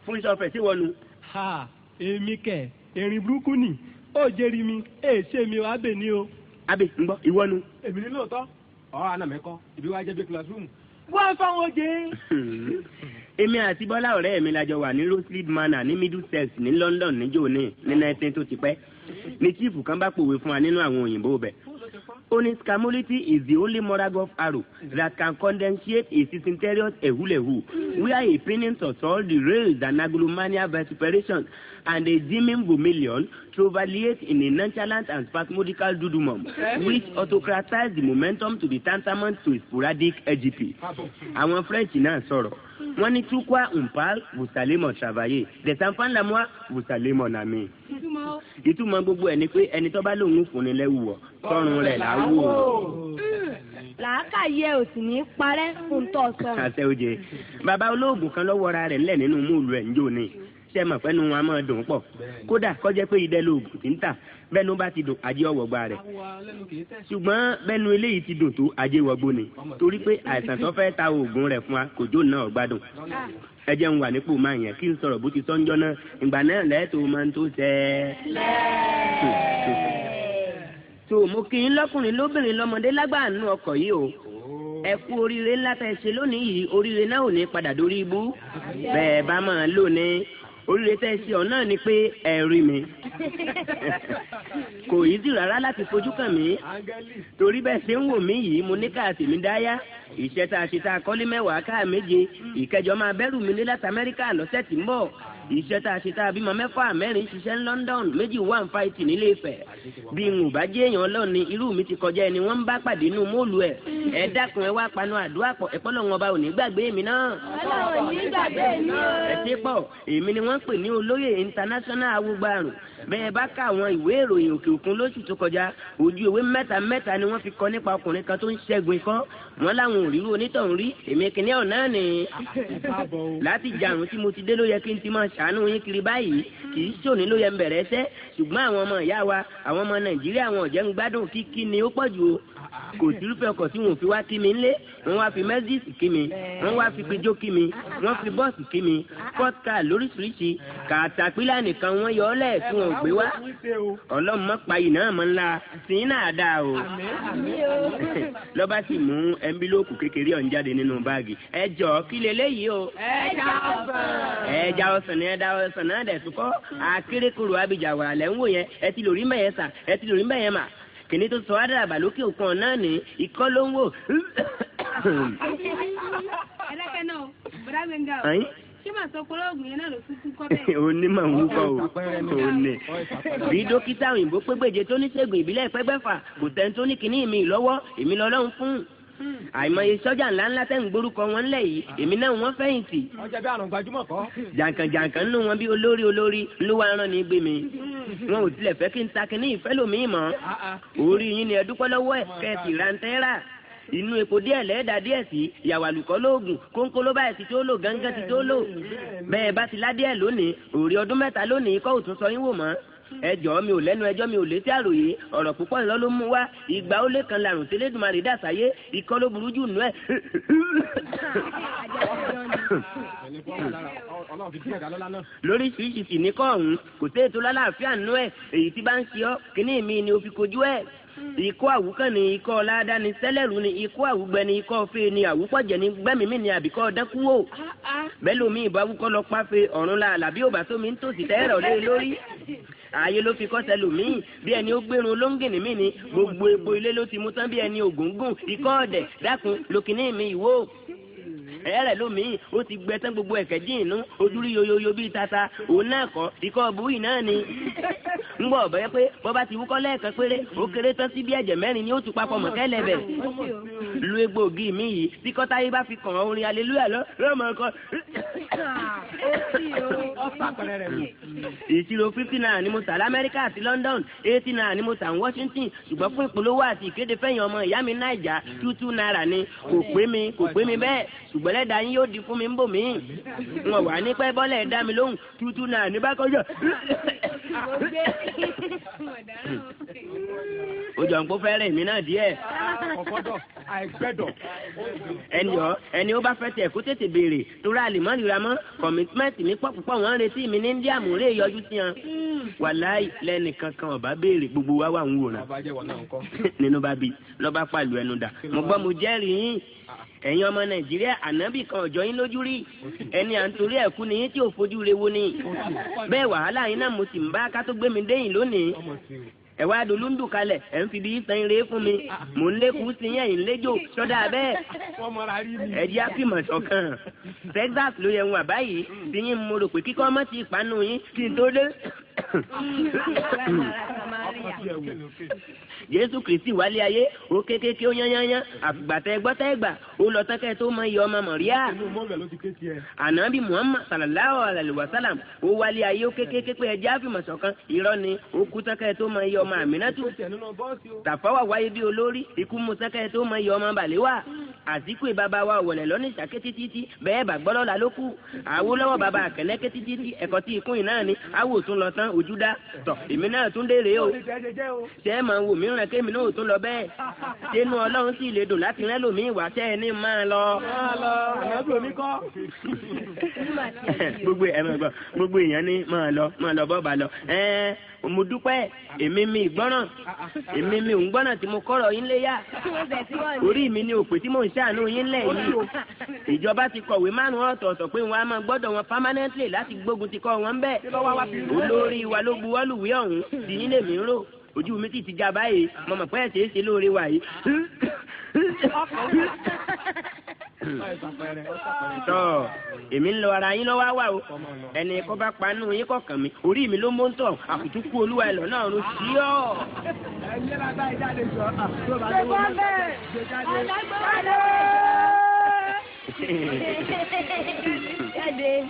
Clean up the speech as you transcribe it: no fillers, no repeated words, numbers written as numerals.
fún iṣẹ́ ọ̀fẹ́ sí wọnú. ha èmi kẹ̀ erin burúkú ni ó jẹ́rìí mi ṣé mi wàá bẹ̀ ni o. abẹ ń gbọ́ ìwọ́nu. èmi ní lóòótọ́ ọ̀rọ̀ àná mẹ́kọ́ ibi wá jẹ́ bí classroom. wọ́n fáwọn oje. èmi àti bọ́lá ọ̀rẹ́ mi la jọ wà ní Roseland Manor ní Middlesex ní London níjó ní 19 tó ti pẹ́ ní chief kan bá pòwe fún wa nínú àwọn òyìnbó bẹ̀. ó ní scamolity is the only moral golf arrow that can condensate a disinterior ehulehu where a penance of all the rails and agglomania vituperation and a dimming vermilion trovaliate in a nonchalant and spasmodical dudumum which autocratize the momentum to be tantamount to a sporadic EGP. àwọn French náà sọ̀rọ̀ wọ́n ní tukwa umpal vusalemo travailler desampan lamoa vusalemo nami. ìtumọ̀ gbogbo ẹ̀ ni pé ẹni tó bá lóun fún ni lẹ́wù wọ̀ tọrùn rẹ̀ láwò. làákàyè ò sì ní parẹ́ fún tọ́ sọ̀rọ̀. àṣẹ òjè bàbá olóògùn kan lọ́wọ́ ra rẹ̀ ńlẹ̀ nínú múùlù ẹ̀ ń jò ní ṣe mọ̀ pẹ́nu wọn a máa dùn pọ̀ kódà kọjá pé idẹ lóògùn ti ń tà bẹ́nu bá ti dùn ajé ọwọ́gba rẹ̀ ṣùgbọ́n bẹ́nu eléyìí ti dùn tó ajé wọgbó ni torí pé àìsàn tó fẹ́ ta oògùn rẹ̀ fún wa kò jó náà gbádùn ẹ jẹ́ ń wà nípò máa yẹn kí n sọ̀rọ̀ bó ti sọ́njọ́ náà ìgbà náà lẹ́ẹ̀tọ́ máa ń tó tẹ́ tó mo kí n lọ́kùnrin lóbìnrin lọ́mọdé lágbà nínú ọkọ̀ yìí o ẹ kú oríire ńlá tẹ́ ṣe lónìí yìí oríire náà ò ní padà dórí ibú bẹ́ẹ̀ bá máa lò ní oríire tẹ́ ṣe ọ̀ náà ni pé ẹ rí mi kò yí sí rárá láti fojú kàn mí torí bẹ́ẹ̀ ṣe ń wò mí yìí mo ní káàtì mi dáyà iṣẹ́ tá a ṣe tá a kọ́lé mẹ́wàá káà méje ìkẹjọ máa bẹ́rù mi ní láti Amẹ́ríkà lọ́sẹ̀ tí ń bọ̀ iṣẹ́ tá a ṣe tá a bímọ mẹ́fà mẹ́rin ṣiṣẹ́ ní London méjì wà ń fáìtì nílé Ifẹ̀ bí n ò bá jẹ́ èèyàn lọ́ni irú mi ti kọjá ẹni wọ́n ń bá pàdé inú móòlù ẹ̀ ẹ dákun ẹ wá panu àdúrà pọ̀ ẹ̀pọ́ lọ́wọ́ ọba ò ní gbàgbé mi náà. ọlọ́run ò ní gbàgbé mi o. ẹ ṣe pọ̀ èmi ni wọ́n pè ní olóyè international awúgbàrún bẹ́ẹ̀ bá ká àwọn ìwé ìròyìn òkè òkun lóṣù tó kọjá ojú ìwé mẹ́ta ni wọ́n fi kọ nípa ọkùnrin kan tó ń ṣẹ́gun ikọ́ wọn láwọn òrìrú onítọ̀hún rí èmi kìnìún ọ̀nà ni láti jarun tí mo ti dé ló yẹ kí n ti máa ṣàánú yín kiri báyìí kì í ṣòní ló yẹ ń bẹ̀rẹ̀ ẹsẹ̀ ṣùgbọ́n àwọn ọmọ ìyá wa àwọn ọmọ Nàìjíríà àwọn ọ̀jẹ̀ ń gbádùn kíkí ni ó pọ̀ jù o kò sírúfẹ́ ọkọ̀ tí wọn ò fi wá kí mi ńlé wọn wá fi Mercedes kí mi wọn wá fi pijó kí mi wọn fi bọ́ọ̀sì kí mi fọ́tà lóríṣiríṣi kàtàpílà nìkan wọn yọ ọ́ lẹ̀ tí wọn ò gbé wá ọlọ́run mọ́ payì náà mọ́ ńlá sí náà dáa o lọ́ba sì mú ẹnbílóòkù kékeré ọ̀hún jáde nínú báàgì ẹ jọ̀ọ́ kí leléyìí o ẹja ọsàn ni ẹja ọsàn náà dẹ̀ tún kọ́ akérèkọrò abidjan wà lẹ́ ń wò yẹn ẹ ti lórí mẹ́yẹn sà ẹ ti lórí mẹ́yẹn mà kìnní tó sọ àdàbà lókè òkun náà ní ikọ́ ló ń wò. ẹlẹ́kẹ̀ náà bọ́dá gbẹ̀ngà o ṣé màá sọ pé olóògùn yẹn náà ló tún kọ́ bẹ́ẹ̀. onímọ̀ ń wúkọ́ o òní bí dókítà òyìnbó pégbèje tó ní ṣègùn ìbílẹ̀ pẹ́gbẹ́fà kò tẹ́ tó ní kinní mi lọ́wọ́ èmi lọ́lọ́run fún àìmọye sọ́jà ńláńlá tẹ́ ń gbórúkọ wọn lẹ̀ yìí èmi náà wọ́n fẹ̀yìntì. ọjà bí àrùn gbajúmọ̀ kọ́. jàǹkànjàǹkàn nínú wọn bí olórí ló wá rán ní gbé mi wọn ò tilẹ̀ fẹ́ kí n ta kínní ìfẹ́ lómi mọ́ orí yín ni ẹ dúpẹ́ lọ́wọ́ ẹ̀ kẹ́ẹ̀tì rántẹ́rà inú epo díẹ̀ lẹ́ẹ̀dá díẹ̀ sí ìyàwó àlùkò lóògùn kónkó ló báyìí ti tó lò gángan ti tó lò bẹ́ẹ̀ bá ti lá díẹ̀ lónìí òòrè ọdún 3 lónìí kọ́ òtún sọ yín wò mọ́ ẹjọ́ mi ò lẹ́nu ẹjọ́ mi ò létí àròyé ọ̀rọ̀ púpọ̀ lọ ló mú wá ìgbà ó lé kan làrùn tẹ́lẹ̀ dùmarè dàsáyé ikọ́ ló burú jù nù ẹ̀. lóríṣiríṣi sì ní kọ́ ọ̀hún kò sí ètò lálàáfíà nù ẹ̀ èyí tí bá ń ṣe ọ́ kíní mi ni o fi kojú ẹ̀ ikọ́ àwùkàn ni ikọ́ ọ̀làdá ni sẹ́lẹ̀rù ni ikọ́ àwùgbẹ ni ikọ́ ọ̀fẹ́ ni àwùpọ̀jẹ̀ ni gbẹ́mìmí ni àbíkọ́ ọ̀dẹ́kúwò bẹ́ẹ̀ lómi ìbáwúkọ́ lọ páfẹ́ ọ̀run la àlàbí òbá tómi ń tòsí tẹ́rọ̀ lé lórí ààyè ló fi kọ́sẹ̀ lòmíì bí ẹni ó gbérun olóńgìnì mí ni gbogbo epo ilé ló ti mú tán bí ẹni ògúngún ikọ́ ọ̀dẹ̀ dákun lókìní mi ìwó ẹ̀rẹ̀ lómii ó ti gbẹ tán gbogbo ẹ̀kẹ́ dín inú ojúrí yoyoyo bíi tata òun náà kọ́ ikọ́ buyi náà ni ń bọ̀ bẹ́ẹ̀ pé bọ́ba ti wúkọ́ lẹ́ẹ̀kan péré ó kéré tán sí bí ẹ̀jẹ̀ 4 ni ó tún papọ̀ mọ́ kẹ́lẹ́bẹ̀ lu egbòogi mi yìí tí kọ́táyé bá fi kàn án orin aleluya lọ́mọ kan ìṣirò 50 naira ni mo tà lamẹ́ríkà àti London 80 naira ni mo tà ní Washington ṣùgbọ́n fún ìpolówó àti ìkéde fẹ́yìn ọmọ ìyá mi Naija 22 naira ni kò pé mi bẹ́ẹ̀ ṣùgbọ́n ẹlẹ́dàá yín yóò di fún mi ń bò mí wọn wà ní pẹ́ bọ́lẹ̀ dá mi lóhùn tútù náà ní bá kọjá ó jọ ń kó fẹ́rẹ̀ mi náà díẹ̀ ẹni ó bá fẹ́ tẹ̀ kó tètè béèrè torí àlèmọ́ ìra mọ́ kọ̀mítímẹ́ǹtì mi pọ̀ púpọ̀ wọ́n ń retí mi ní India mò ń rè yọjú sí wọn wàláì lẹ́nì kankan ọ̀bá béèrè gbogbo wa wà ń wòran nínú bá bí lọ́ba pàlù ẹnu dà mo gbọ́ mo jẹ́rìí yín ẹ̀yin ọmọ Nàìjíríà ànábì kan ọ̀jọ́ yín lójú rí ẹni à ń torí ẹ̀kú ni yín tí ò fojú rewo ni bẹ́ẹ̀ wàhálà yín náà mo sì ń bá ká tó gbé mi déyìn lónìí ẹ wá dolúndù kalẹ̀ ẹ̀ ń fi bí sẹ́yìn rèé fún mi mò ń lékun sí yẹn ń léjò sọ́dà bẹ́ẹ̀ ẹ̀jẹ̀ àfìmọ̀ ṣọ̀kan Texas ló yẹ wọn àbáyé tí yín mo rò pé kíkọ́ ọmọ ti ìpanu yín kí n tó dé. Jésù Kristi wálé ayé ó kékeré ó yányányán àfìgbàtẹ́ gbọ́tẹ́ ó lọ tẹ́kẹ́ tó mọ iye ọmọ Màríà ànábì Muhammad sallallahu alayhi wa sallam ó wálé ayé ó kékeré pé ẹjẹ́ àfìmọ̀ ṣọ̀kan irọ́ ni ó kú tẹ́kẹ́ tó mọ iye ọmọ Àmínátù Tàfáwà wáyé bí olórí ikú mu tẹ́kẹ́ tó mọ iye ọmọ Bàléwà àsìkò ìbàbá wa wọ̀lẹ̀ lọ́ní ìṣàkétí títí bẹ́ẹ̀ bà gbọ́dọ̀ la ló kù Awólọ́wọ̀ bàbá àkẹ́lẹ́kẹ́ títí ẹ̀kọ́ tí ikú yìí náà ni awò tún lọ tán ojú dá tọ̀ èmi náà tún dèrè o ṣé ẹ máa wò mí ràn kémi náà tún lọ bẹ́ẹ̀ ṣénú Ọlọ́run sì lè dùn láti rẹ́ lòmíì wá ṣẹ́ ẹ ní máa lọ. gbogbo èèyàn ní máa lọ bọ́ọ̀bà lọ mo dúpẹ́ èmi mi ìgbọ́ràn èmi mi ò ń gbọ́ràn tí mo kọ́rọ̀ yín léyà orí mi ni òpè tí mò ń ṣàánú yín lẹ̀ yìí ìjọba ti kọ̀wé márùn-ún ọ̀tọ̀ọ̀tọ̀ pé wọn á máa gbọ́dọ̀ wọn permanently láti gbógun ti kọ́ wọn bẹ́ẹ̀ olórí wa ló buwọ́lùwé ọ̀hún tí yín lèmi ń rò ojú mi ti já báyìí mo mọ̀ pé ẹ̀ṣẹ̀ ṣe lóore wà yìí. tọ́ èmi ń lọ ara yín lọ́wọ́ wà o ẹni kọ́ bá panú yín kọ̀ọ̀kan mi orí mi ló mọ́ ń tọ̀ àkùtùkù olúwa ẹ̀ lọ́nà ọ̀run sí ọ́. Jáde.